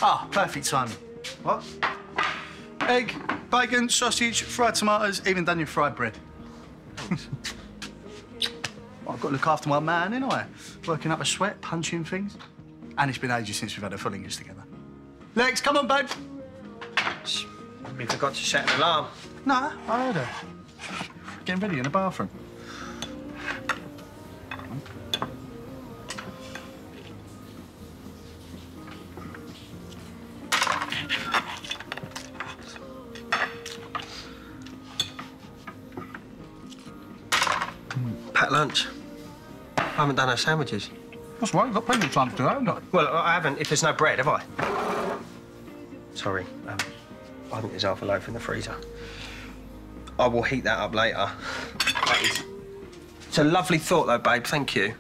Ah, perfect timing. What? Egg, bacon, sausage, fried tomatoes, even done your fried bread. Well, I've got to look after my man, ain't I? Working up a sweat, punching things. And it's been ages since we've had a full English together. Lex, come on, babe. You forgot to set an alarm. Nah, I heard her. Getting ready in the bathroom. Packed lunch. I haven't done our sandwiches. That's right, you've got plenty of time to do that, haven't I? Well, I haven't if there's no bread, have I? Sorry. I think there's half a loaf in the freezer. I will heat that up later. It's a lovely thought, though, babe. Thank you.